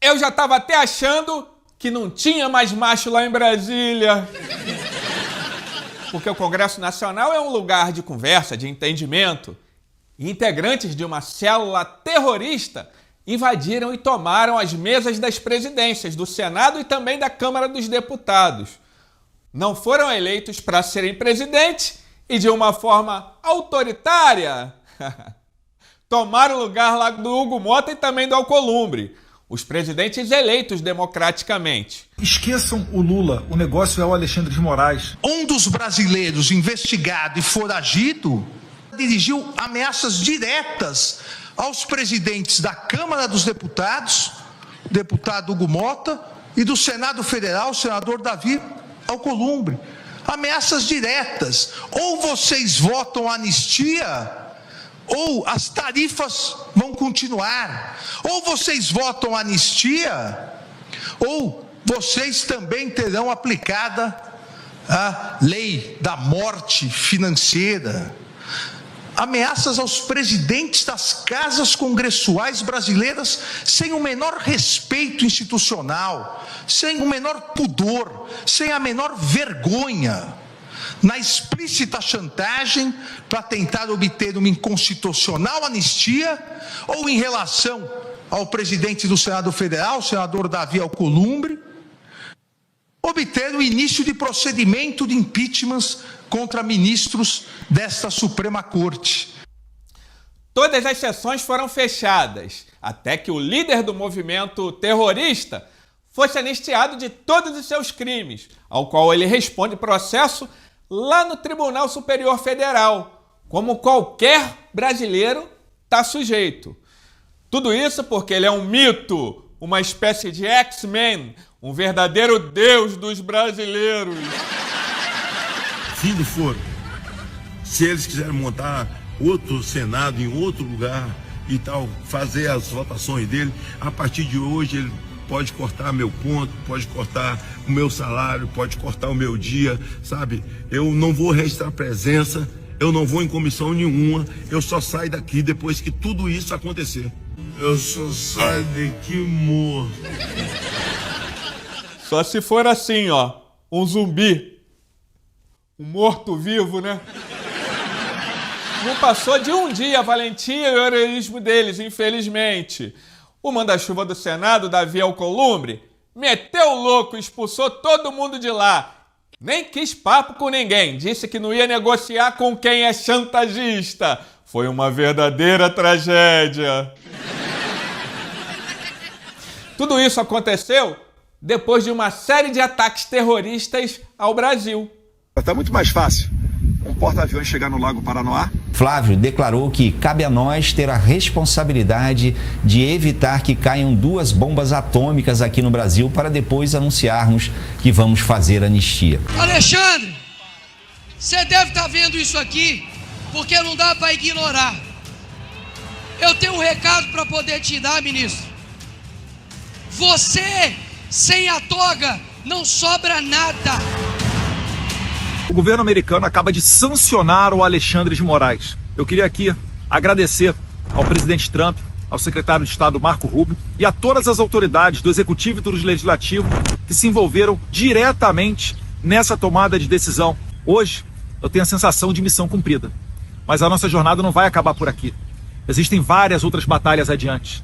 Eu já estava até achando que não tinha mais macho lá em Brasília. Porque o Congresso Nacional é um lugar de conversa, de entendimento. E integrantes de uma célula terrorista invadiram e tomaram as mesas das presidências do Senado e também da Câmara dos Deputados. Não foram eleitos para serem presidentes e, de uma forma autoritária, tomaram o lugar lá do Hugo Mota e também do Alcolumbre, os presidentes eleitos democraticamente. Esqueçam o Lula, o negócio é o Alexandre de Moraes. Um dos brasileiros investigado e foragido dirigiu ameaças diretas aos presidentes da Câmara dos Deputados, o deputado Hugo Mota, e do Senado Federal, o senador Davi Alcolumbre. Ameaças diretas. Ou vocês votam anistia, ou as tarifas vão continuar. Ou vocês votam anistia, ou vocês também terão aplicada a lei da morte financeira. Ameaças aos presidentes das casas congressuais brasileiras sem o menor respeito institucional, sem o menor pudor, sem a menor vergonha, na explícita chantagem para tentar obter uma inconstitucional anistia, ou em relação ao presidente do Senado Federal, o senador Davi Alcolumbre, obter o início de procedimento de impeachment contra ministros desta Suprema Corte. Todas as sessões foram fechadas, até que o líder do movimento terrorista fosse anistiado de todos os seus crimes, ao qual ele responde processo lá no Tribunal Superior Federal, como qualquer brasileiro está sujeito. Tudo isso porque ele é um mito, uma espécie de X-Men, um verdadeiro deus dos brasileiros. Fim do foro. Se eles quiserem montar outro Senado em outro lugar e tal, fazer as votações dele, a partir de hoje ele pode cortar meu ponto, pode cortar o meu salário, pode cortar o meu dia, sabe? Eu não vou registrar presença, eu não vou em comissão nenhuma, eu só saio daqui depois que tudo isso acontecer. Eu só saio daqui morto. Só se for assim, ó, um zumbi, um morto-vivo, né? Não passou de um dia a valentia e o heroísmo deles, infelizmente. O manda-chuva do Senado, Davi Alcolumbre, meteu o louco, expulsou todo mundo de lá. Nem quis papo com ninguém, disse que não ia negociar com quem é chantagista. Foi uma verdadeira tragédia. Tudo isso aconteceu depois de uma série de ataques terroristas ao Brasil. Está muito mais fácil um porta-aviões chegar no Lago Paranoá. Flávio declarou que cabe a nós ter a responsabilidade de evitar que caiam 2 bombas atômicas aqui no Brasil para depois anunciarmos que vamos fazer anistia. Alexandre, você deve estar vendo isso aqui porque não dá para ignorar. Eu tenho um recado para poder te dar, ministro. Você, sem a toga, não sobra nada. O governo americano acaba de sancionar o Alexandre de Moraes. Eu queria aqui agradecer ao presidente Trump, ao secretário de Estado Marco Rubio e a todas as autoridades do Executivo e do Legislativo que se envolveram diretamente nessa tomada de decisão. Hoje, eu tenho a sensação de missão cumprida. Mas a nossa jornada não vai acabar por aqui. Existem várias outras batalhas adiante.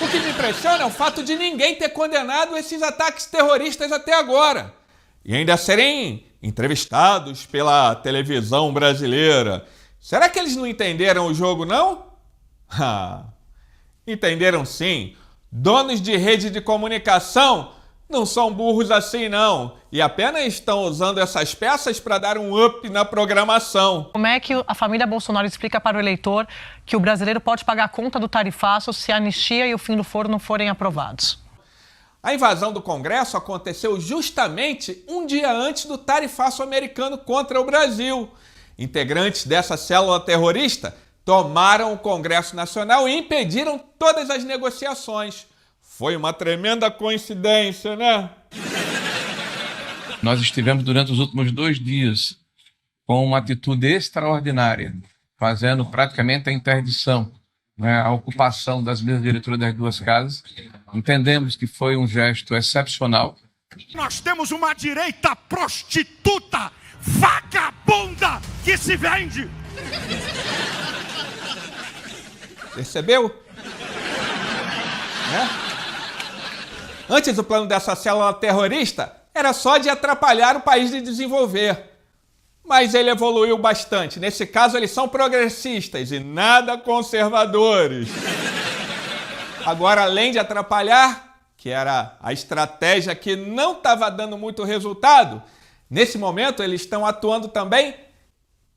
O que me impressiona é o fato de ninguém ter condenado esses ataques terroristas até agora. E ainda serem entrevistados pela televisão brasileira. Será que eles não entenderam o jogo, não? Entenderam sim. Donos de rede de comunicação não são burros assim, não. E apenas estão usando essas peças para dar um up na programação. Como é que a família Bolsonaro explica para o eleitor que o brasileiro pode pagar a conta do tarifaço se a anistia e o fim do foro não forem aprovados? A invasão do Congresso aconteceu justamente um dia antes do tarifaço americano contra o Brasil. Integrantes dessa célula terrorista tomaram o Congresso Nacional e impediram todas as negociações. Foi uma tremenda coincidência, né? Nós estivemos durante os últimos 2 dias com uma atitude extraordinária, fazendo praticamente a interdição né, a ocupação das mesas diretoras das duas casas. Entendemos que foi um gesto excepcional. Nós temos uma direita prostituta, vagabunda, que se vende. Percebeu? Antes, o plano dessa célula terrorista era só de atrapalhar o país de desenvolver. Mas ele evoluiu bastante. Nesse caso, eles são progressistas e nada conservadores. Agora, além de atrapalhar, que era a estratégia que não estava dando muito resultado, nesse momento eles estão atuando também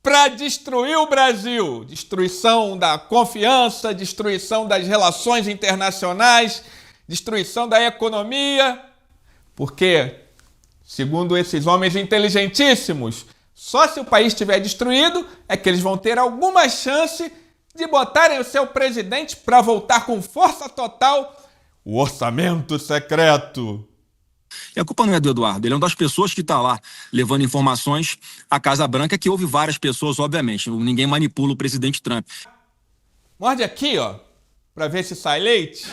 para destruir o Brasil. Destruição da confiança, destruição das relações internacionais, destruição da economia. Porque, segundo esses homens inteligentíssimos, só se o país estiver destruído é que eles vão ter alguma chance de botarem o seu presidente para voltar com força total o orçamento secreto. E a culpa não é do Eduardo, ele é uma das pessoas que está lá levando informações à Casa Branca, que houve várias pessoas, obviamente. Ninguém manipula o presidente Trump. Morde aqui, ó, para ver se sai leite.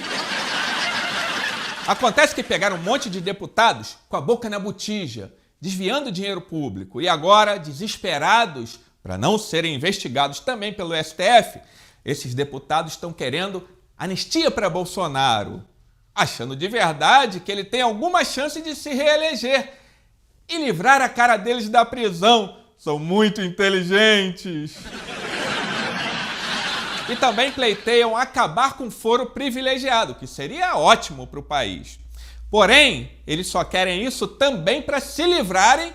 Acontece que pegaram um monte de deputados com a boca na botija, desviando dinheiro público. E agora, desesperados para não serem investigados também pelo STF, esses deputados estão querendo anistia para Bolsonaro, achando de verdade que ele tem alguma chance de se reeleger e livrar a cara deles da prisão. São muito inteligentes. E também pleiteiam acabar com o foro privilegiado, que seria ótimo para o país. Porém, eles só querem isso também para se livrarem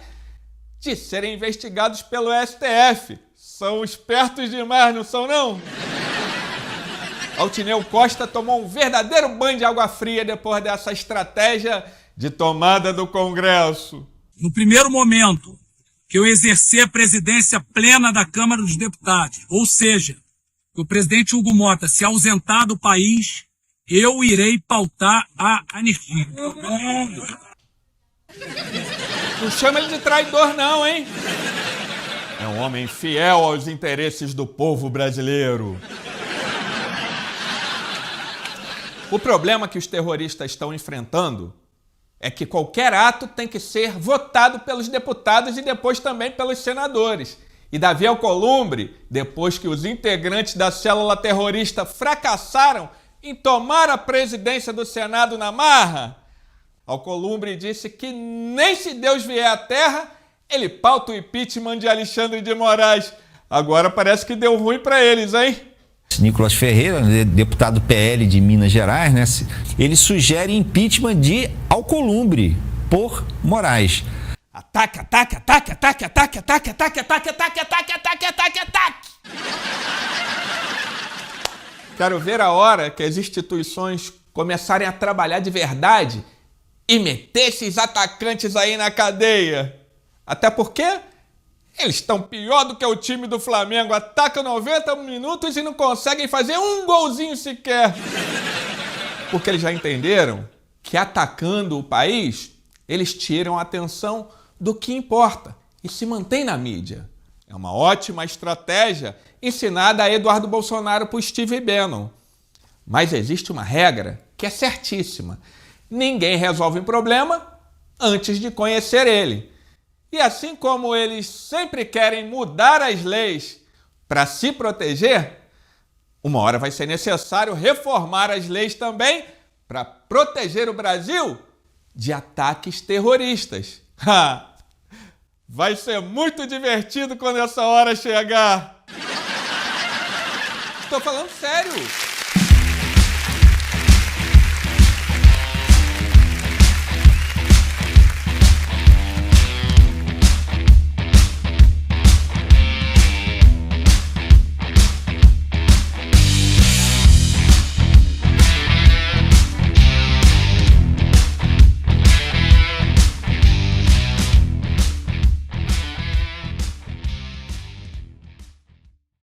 de serem investigados pelo STF. São espertos demais, não são não? Altineu Costa tomou um verdadeiro banho de água fria depois dessa estratégia de tomada do Congresso. No primeiro momento que eu exercer a presidência plena da Câmara dos Deputados, ou seja, que o presidente Hugo Mota se ausentar do país, eu irei pautar a anistia. Não chama ele de traidor não, hein? É um homem fiel aos interesses do povo brasileiro. O problema que os terroristas estão enfrentando é que qualquer ato tem que ser votado pelos deputados e depois também pelos senadores. E Davi Alcolumbre, depois que os integrantes da célula terrorista fracassaram em tomar a presidência do Senado na marra, Alcolumbre disse que nem se Deus vier à Terra, ele pauta o impeachment de Alexandre de Moraes. Agora parece que deu ruim para eles, hein? Nicolas Ferreira, deputado PL de Minas Gerais, né? Ele sugere impeachment de Alcolumbre por Moraes. Ataque, ataque, ataque, ataque, ataque, ataque, ataque, ataque, ataque, ataque, ataque, ataque, ataque. Quero ver a hora que as instituições começarem a trabalhar de verdade e meter esses atacantes aí na cadeia. Até porque eles estão pior do que o time do Flamengo. Atacam 90 minutos e não conseguem fazer um golzinho sequer. Porque eles já entenderam que atacando o país, eles tiram a atenção do que importa e se mantém na mídia. É uma ótima estratégia ensinada a Eduardo Bolsonaro por Steve Bannon. Mas existe uma regra que é certíssima. Ninguém resolve um problema antes de conhecer ele. E assim como eles sempre querem mudar as leis para se proteger, uma hora vai ser necessário reformar as leis também para proteger o Brasil de ataques terroristas. Vai ser muito divertido quando essa hora chegar. Tô falando sério.